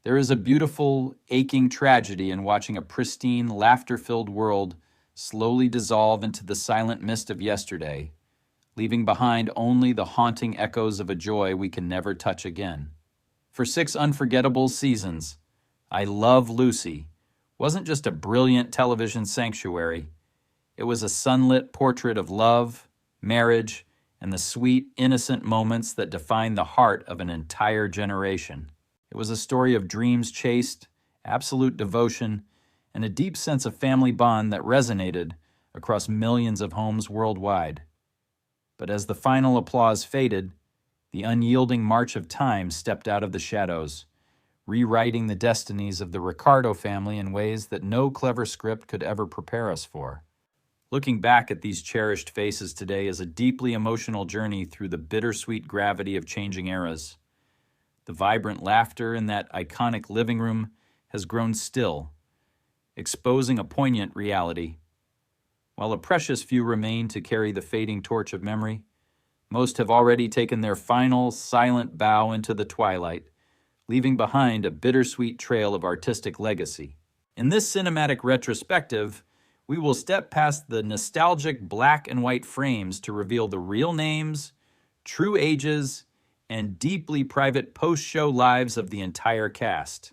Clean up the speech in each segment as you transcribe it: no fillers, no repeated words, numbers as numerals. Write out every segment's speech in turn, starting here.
There is a beautiful, aching tragedy in watching a pristine, laughter-filled world slowly dissolve into the silent mist of yesterday, leaving behind only the haunting echoes of a joy we can never touch again. For 6 unforgettable seasons, I Love Lucy wasn't just a brilliant television sanctuary. It was a sunlit portrait of love, marriage, and the sweet, innocent moments that define the heart of an entire generation. It was a story of dreams chased, absolute devotion, and a deep sense of family bond that resonated across millions of homes worldwide. But as the final applause faded, the unyielding march of time stepped out of the shadows, rewriting the destinies of the Ricardo family in ways that no clever script could ever prepare us for. Looking back at these cherished faces today is a deeply emotional journey through the bittersweet gravity of changing eras. The vibrant laughter in that iconic living room has grown still, exposing a poignant reality. While a precious few remain to carry the fading torch of memory, most have already taken their final, silent bow into the twilight, leaving behind a bittersweet trail of artistic legacy. In this cinematic retrospective, we will step past the nostalgic black and white frames to reveal the real names, true ages, and deeply private post-show lives of the entire cast.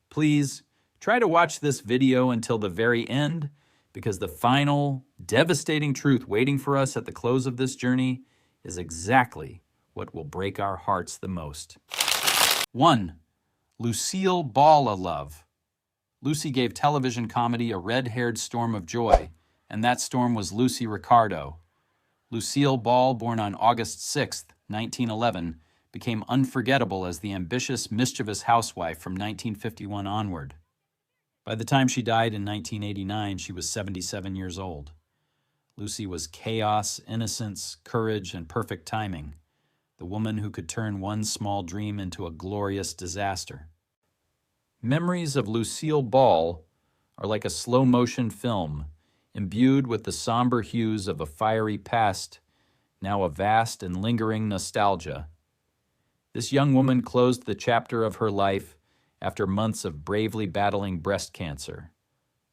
Please, try to watch this video until the very end, because the final, devastating truth waiting for us at the close of this journey is exactly what will break our hearts the most. 1. Lucille Ball a Love. Lucy gave television comedy a red-haired storm of joy, and that storm was Lucy Ricardo. Lucille Ball, born on August 6, 1911, became unforgettable as the ambitious, mischievous housewife from 1951 onward. By the time she died in 1989, she was 77 years old. Lucy was chaos, innocence, courage, and perfect timing, the woman who could turn one small dream into a glorious disaster. Memories of Lucille Ball are like a slow-motion film, imbued with the somber hues of a fiery past, now a vast and lingering nostalgia. This young woman closed the chapter of her life after months of bravely battling breast cancer,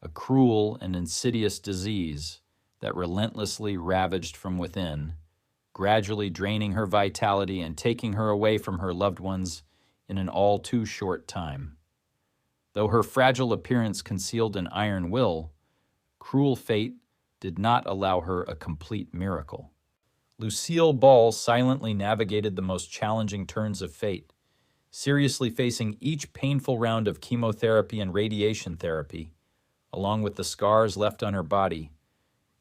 a cruel and insidious disease that relentlessly ravaged from within, gradually draining her vitality and taking her away from her loved ones in an all too short time. Though her fragile appearance concealed an iron will, cruel fate did not allow her a complete miracle. Lucille Ball silently navigated the most challenging turns of fate, seriously facing each painful round of chemotherapy and radiation therapy, along with the scars left on her body,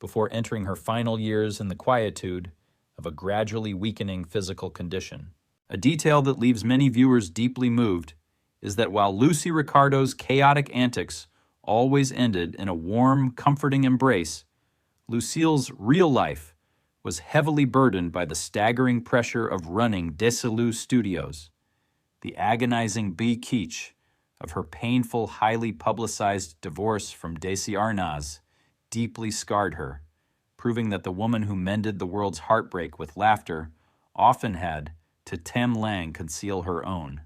before entering her final years in the quietude of a gradually weakening physical condition. A detail that leaves many viewers deeply moved is that while Lucy Ricardo's chaotic antics always ended in a warm, comforting embrace, Lucille's real life was heavily burdened by the staggering pressure of running Desilu Studios. The agonizing kitsch of her painful, highly publicized divorce from Desi Arnaz deeply scarred her, proving that the woman who mended the world's heartbreak with laughter often had to Tam Lang conceal her own.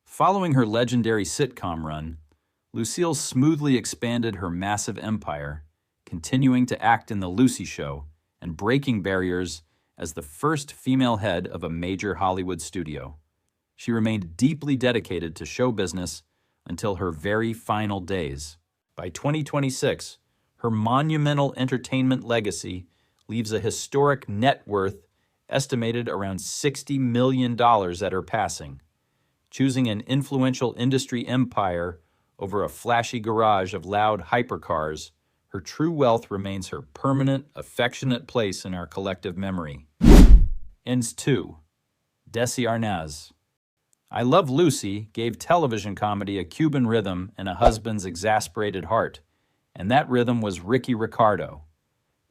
Following her legendary sitcom run, Lucille smoothly expanded her massive empire, continuing to act in The Lucy Show and breaking barriers as the first female head of a major Hollywood studio. She remained deeply dedicated to show business until her very final days. By 2026, her monumental entertainment legacy leaves a historic net worth estimated around $60 million at her passing. Choosing an influential industry empire over a flashy garage of loud hypercars, her true wealth remains her permanent, affectionate place in our collective memory. Ends 2. Desi Arnaz. I Love Lucy gave television comedy a Cuban rhythm and a husband's exasperated heart, and that rhythm was Ricky Ricardo.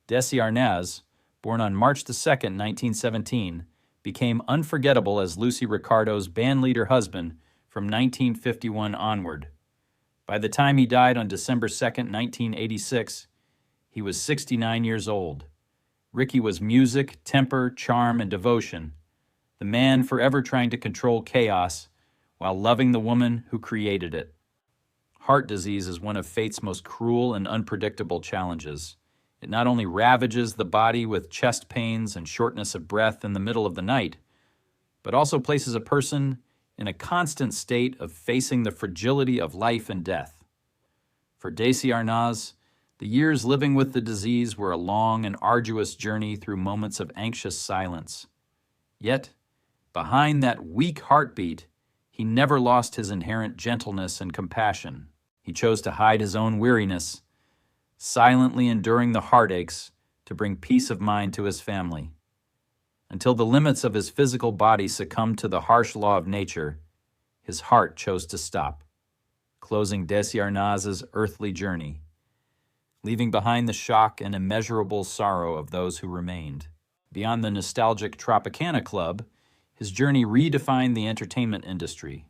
Desi Arnaz, born on March 2, 1917, became unforgettable as Lucy Ricardo's bandleader husband from 1951 onward. By the time he died on December 2, 1986, he was 69 years old. Ricky was music, temper, charm, and devotion, the man forever trying to control chaos while loving the woman who created it. Heart disease is one of fate's most cruel and unpredictable challenges. It not only ravages the body with chest pains and shortness of breath in the middle of the night, but also places a person in a constant state of facing the fragility of life and death. For Desi Arnaz, the years living with the disease were a long and arduous journey through moments of anxious silence. Yet, behind that weak heartbeat, he never lost his inherent gentleness and compassion. He chose to hide his own weariness, silently enduring the heartaches to bring peace of mind to his family. Until the limits of his physical body succumbed to the harsh law of nature, his heart chose to stop, closing Desi Arnaz's earthly journey, leaving behind the shock and immeasurable sorrow of those who remained. Beyond the nostalgic Tropicana Club, his journey redefined the entertainment industry.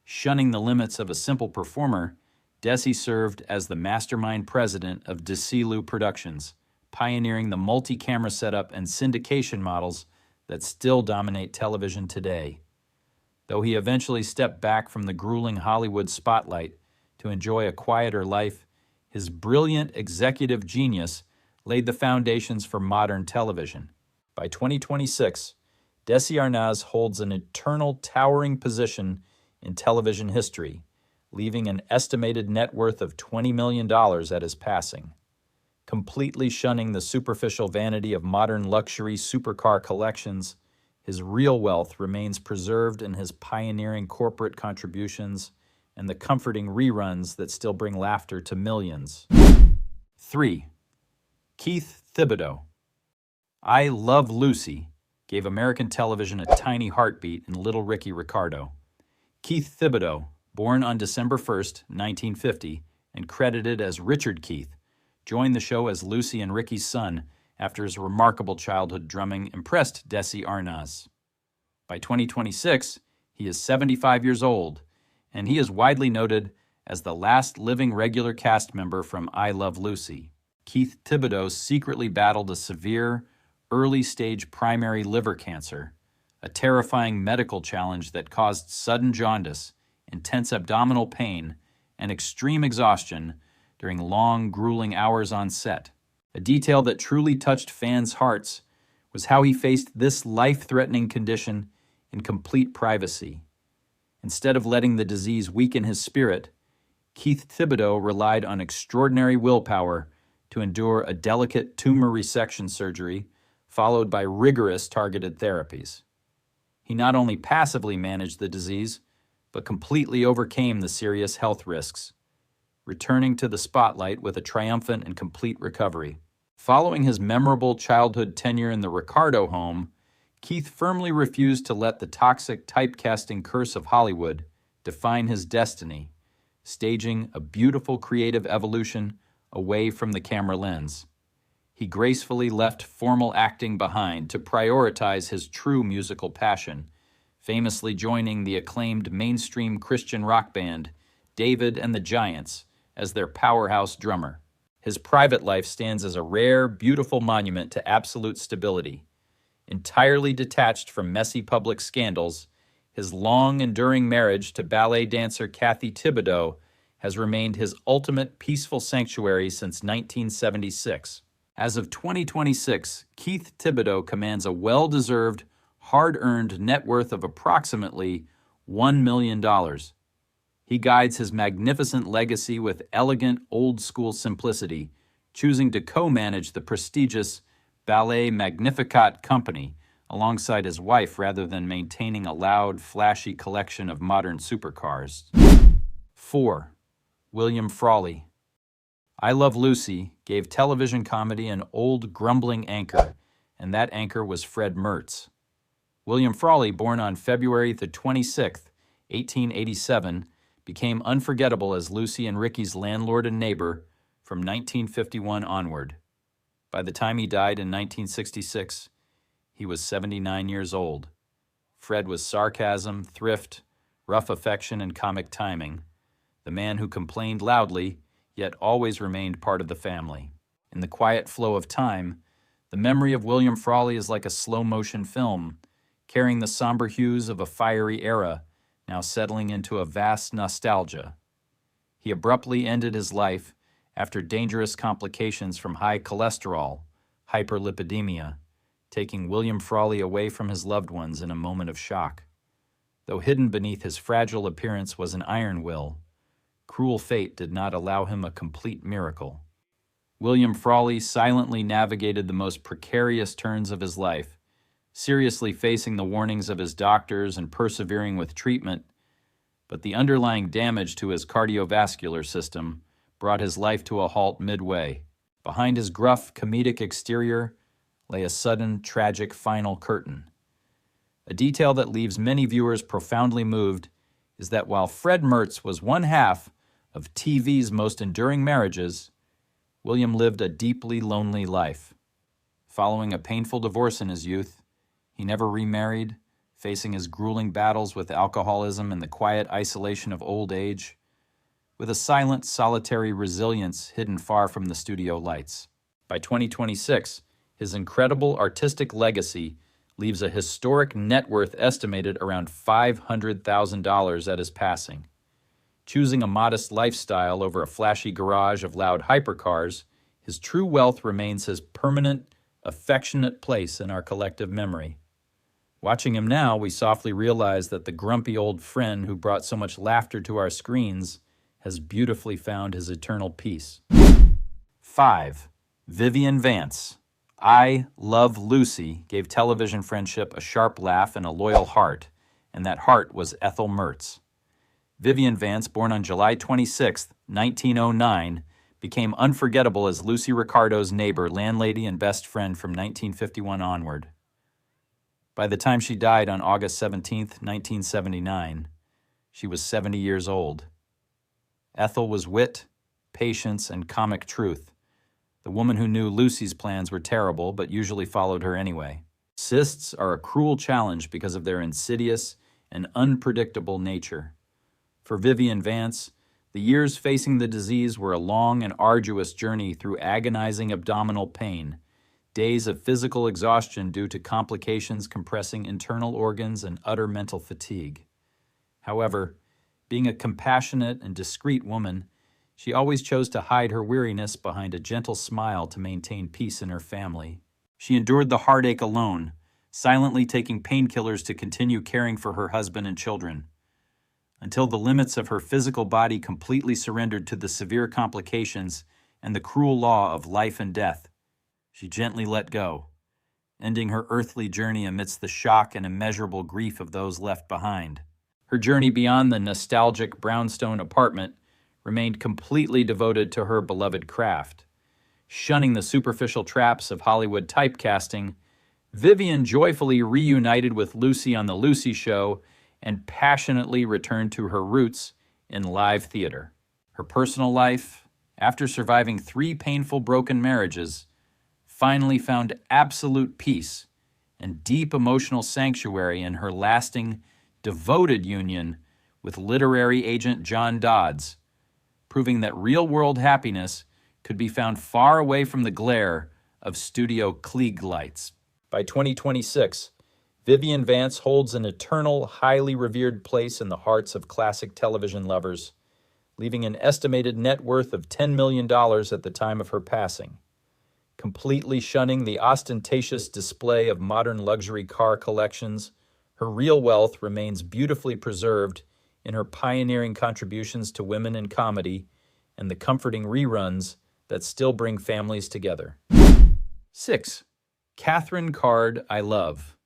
Shunning the limits of a simple performer, Desi served as the mastermind president of Desilu Productions, pioneering the multi-camera setup and syndication models that still dominate television today. Though he eventually stepped back from the grueling Hollywood spotlight to enjoy a quieter life, his brilliant executive genius laid the foundations for modern television. By 2026, Desi Arnaz holds an eternal towering position in television history, leaving an estimated net worth of $20 million at his passing. Completely shunning the superficial vanity of modern luxury supercar collections, his real wealth remains preserved in his pioneering corporate contributions and the comforting reruns that still bring laughter to millions. 3. Keith Thibodeau. I Love Lucy gave American television a tiny heartbeat in Little Ricky Ricardo. Keith Thibodeau, born on December 1st, 1950, and credited as Richard Keith, joined the show as Lucy and Ricky's son after his remarkable childhood drumming impressed Desi Arnaz. By 2026, he is 75 years old, and he is widely noted as the last living regular cast member from I Love Lucy. Keith Thibodeau secretly battled a severe, early-stage primary liver cancer, a terrifying medical challenge that caused sudden jaundice, intense abdominal pain, and extreme exhaustion during long, grueling hours on set. A detail that truly touched fans' hearts was how he faced this life-threatening condition in complete privacy. Instead of letting the disease weaken his spirit, Keith Thibodeau relied on extraordinary willpower to endure a delicate tumor resection surgery followed by rigorous targeted therapies. He not only passively managed the disease, but completely overcame the serious health risks, returning to the spotlight with a triumphant and complete recovery. Following his memorable childhood tenure in the Ricardo home, Keith firmly refused to let the toxic typecasting curse of Hollywood define his destiny, staging a beautiful creative evolution away from the camera lens. He gracefully left formal acting behind to prioritize his true musical passion, famously joining the acclaimed mainstream Christian rock band David and the Giants as their powerhouse drummer. His private life stands as a rare, beautiful monument to absolute stability. Entirely detached from messy public scandals, his long-enduring marriage to ballet dancer Kathy Thibodeau has remained his ultimate peaceful sanctuary since 1976. As of 2026, Keith Thibodeau commands a well-deserved, hard-earned net worth of approximately $1 million. He guides his magnificent legacy with elegant, old-school simplicity, choosing to co-manage the prestigious Ballet Magnificat company alongside his wife rather than maintaining a loud, flashy collection of modern supercars. 4. William Frawley. I Love Lucy gave television comedy an old, grumbling anchor, and that anchor was Fred Mertz. William Frawley, born on February the 26th, 1887, became unforgettable as Lucy and Ricky's landlord and neighbor from 1951 onward. By the time he died in 1966, he was 79 years old. Fred was sarcasm, thrift, rough affection, and comic timing, the man who complained loudly, yet always remained part of the family. In the quiet flow of time, the memory of William Frawley is like a slow-motion film, carrying the somber hues of a fiery era now settling into a vast nostalgia. He abruptly ended his life after dangerous complications from high cholesterol, hyperlipidemia, taking William Frawley away from his loved ones in a moment of shock. Though hidden beneath his fragile appearance was an iron will, cruel fate did not allow him a complete miracle. William Frawley silently navigated the most precarious turns of his life, seriously facing the warnings of his doctors and persevering with treatment, but the underlying damage to his cardiovascular system brought his life to a halt midway. Behind his gruff, comedic exterior lay a sudden, tragic final curtain. A detail that leaves many viewers profoundly moved is that while Fred Mertz was one half of TV's most enduring marriages, William lived a deeply lonely life. Following a painful divorce in his youth, he never remarried, facing his grueling battles with alcoholism and the quiet isolation of old age, with a silent, solitary resilience hidden far from the studio lights. By 2026, his incredible artistic legacy leaves a historic net worth estimated around $500,000 at his passing. Choosing a modest lifestyle over a flashy garage of loud hypercars, his true wealth remains his permanent, affectionate place in our collective memory. Watching him now, we softly realize that the grumpy old friend who brought so much laughter to our screens has beautifully found his eternal peace. 5. Vivian Vance. I Love Lucy gave television friendship a sharp laugh and a loyal heart, and that heart was Ethel Mertz. Vivian Vance, born on July 26, 1909, became unforgettable as Lucy Ricardo's neighbor, landlady, and best friend from 1951 onward. By the time she died on August 17, 1979, she was 70 years old. Ethel was wit, patience, and comic truth, the woman who knew Lucy's plans were terrible but usually followed her anyway. Cysts are a cruel challenge because of their insidious and unpredictable nature. For Vivian Vance, the years facing the disease were a long and arduous journey through agonizing abdominal pain, days of physical exhaustion due to complications compressing internal organs and utter mental fatigue. However, being a compassionate and discreet woman, she always chose to hide her weariness behind a gentle smile to maintain peace in her family. She endured the heartache alone, silently taking painkillers to continue caring for her husband and children. Until the limits of her physical body completely surrendered to the severe complications and the cruel law of life and death, she gently let go, ending her earthly journey amidst the shock and immeasurable grief of those left behind. Her journey beyond the nostalgic brownstone apartment remained completely devoted to her beloved craft. Shunning the superficial traps of Hollywood typecasting, Vivian joyfully reunited with Lucy on The Lucy Show and passionately returned to her roots in live theater. Her personal life, after surviving 3 painful broken marriages, finally found absolute peace and deep emotional sanctuary in her lasting, devoted union with literary agent John Dodds, proving that real-world happiness could be found far away from the glare of studio Klieg lights. By 2026, Vivian Vance holds an eternal, highly revered place in the hearts of classic television lovers, leaving an estimated net worth of $10 million at the time of her passing. Completely shunning the ostentatious display of modern luxury car collections, her real wealth remains beautifully preserved in her pioneering contributions to women in comedy and the comforting reruns that still bring families together. 6. Catherine Card I Love.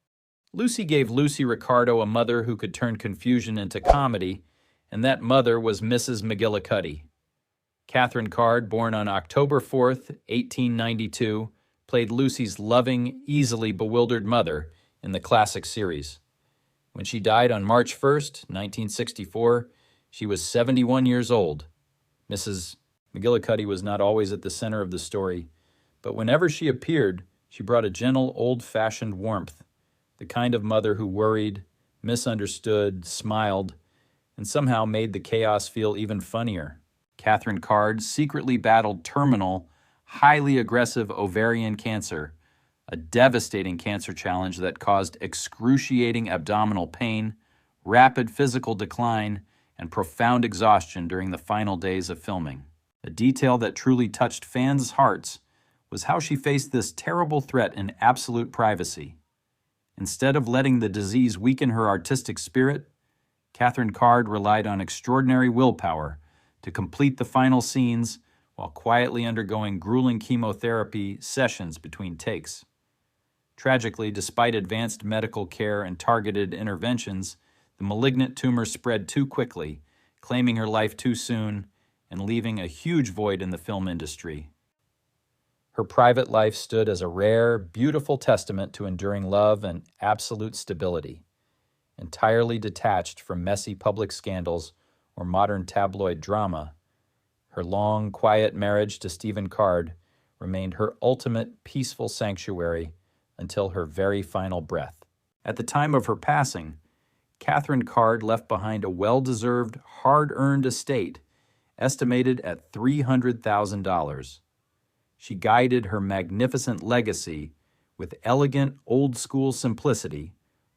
Lucy gave Lucy Ricardo a mother who could turn confusion into comedy, and that mother was Mrs. McGillicuddy. Catherine Card, born on October 4th, 1892, played Lucy's loving, easily bewildered mother in the classic series. When she died on March 1st, 1964, she was 71 years old. Mrs. McGillicuddy was not always at the center of the story, but whenever she appeared, she brought a gentle, old-fashioned warmth, the kind of mother who worried, misunderstood, smiled, and somehow made the chaos feel even funnier. Catherine Card secretly battled terminal, highly aggressive ovarian cancer, a devastating cancer challenge that caused excruciating abdominal pain, rapid physical decline, and profound exhaustion during the final days of filming. A detail that truly touched fans' hearts was how she faced this terrible threat in absolute privacy. Instead of letting the disease weaken her artistic spirit, Catherine Card relied on extraordinary willpower to complete the final scenes while quietly undergoing grueling chemotherapy sessions between takes. Tragically, despite advanced medical care and targeted interventions, the malignant tumor spread too quickly, claiming her life too soon and leaving a huge void in the film industry. Her private life stood as a rare, beautiful testament to enduring love and absolute stability. Entirely detached from messy public scandals or modern tabloid drama, her long, quiet marriage to Stephen Card remained her ultimate peaceful sanctuary until her very final breath. At the time of her passing, Catherine Card left behind a well-deserved, hard-earned estate estimated at $300,000. She guided her magnificent legacy with elegant, old-school simplicity,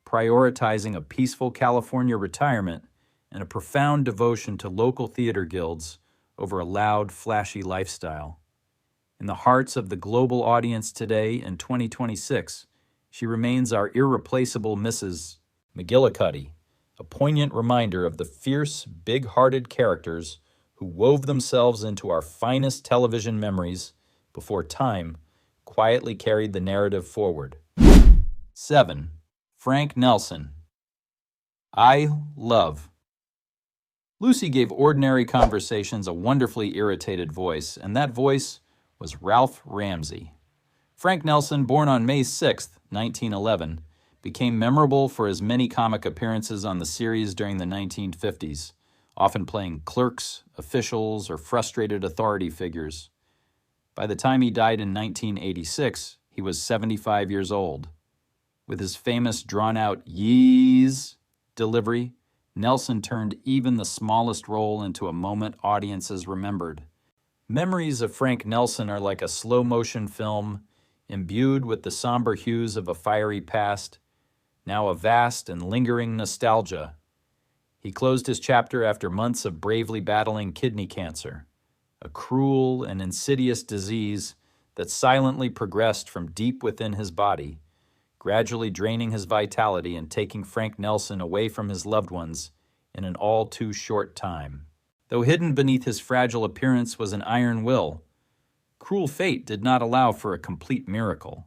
prioritizing a peaceful California retirement and a profound devotion to local theater guilds over a loud, flashy lifestyle. In the hearts of the global audience today in 2026, she remains our irreplaceable Mrs. McGillicuddy, a poignant reminder of the fierce, big-hearted characters who wove themselves into our finest television memories before time quietly carried the narrative forward. 7. Frank Nelson. I love. Lucy gave ordinary conversations a wonderfully irritated voice, and that voice was Ralph Ramsey. Frank Nelson, born on May 6, 1911, became memorable for his many comic appearances on the series during the 1950s, often playing clerks, officials, or frustrated authority figures. By the time he died in 1986, he was 75 years old. With his famous drawn-out yees delivery, Nelson turned even the smallest role into a moment audiences remembered. Memories of Frank Nelson are like a slow-motion film, imbued with the somber hues of a fiery past, now a vast and lingering nostalgia. He closed his chapter after months of bravely battling kidney cancer, a cruel and insidious disease that silently progressed from deep within his body, gradually draining his vitality and taking Frank Nelson away from his loved ones in an all too short time. Though hidden beneath his fragile appearance was an iron will, cruel fate did not allow for a complete miracle.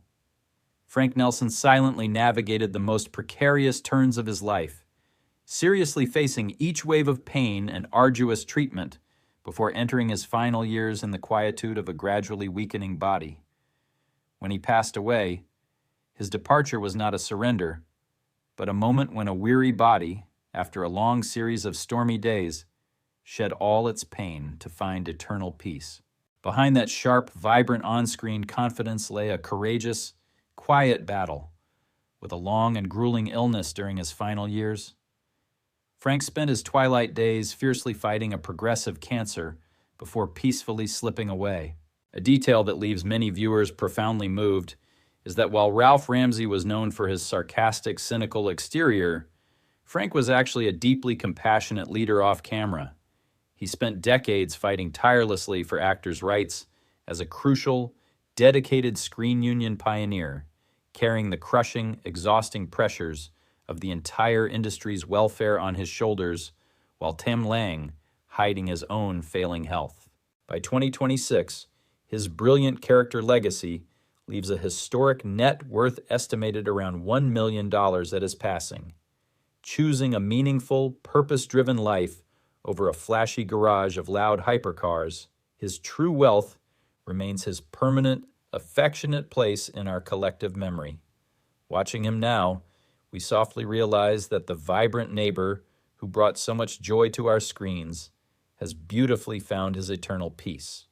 Frank Nelson silently navigated the most precarious turns of his life, seriously facing each wave of pain and arduous treatment before entering his final years in the quietude of a gradually weakening body. When he passed away, his departure was not a surrender, but a moment when a weary body, after a long series of stormy days, shed all its pain to find eternal peace. Behind that sharp, vibrant on-screen confidence lay a courageous, quiet battle with a long and grueling illness during his final years. Frank spent his twilight days fiercely fighting a progressive cancer before peacefully slipping away. A detail that leaves many viewers profoundly moved is that while Ralph Ramsey was known for his sarcastic, cynical exterior, Frank was actually a deeply compassionate leader off camera. He spent decades fighting tirelessly for actors' rights as a crucial, dedicated screen union pioneer, carrying the crushing, exhausting pressures of the entire industry's welfare on his shoulders, while Tim Lang hiding his own failing health. By 2026, his brilliant character legacy leaves a historic net worth estimated around $1 million at his passing. Choosing a meaningful, purpose-driven life over a flashy garage of loud hypercars, his true wealth remains his permanent, affectionate place in our collective memory. Watching him now, we softly realize that the vibrant neighbor who brought so much joy to our screens has beautifully found his eternal peace.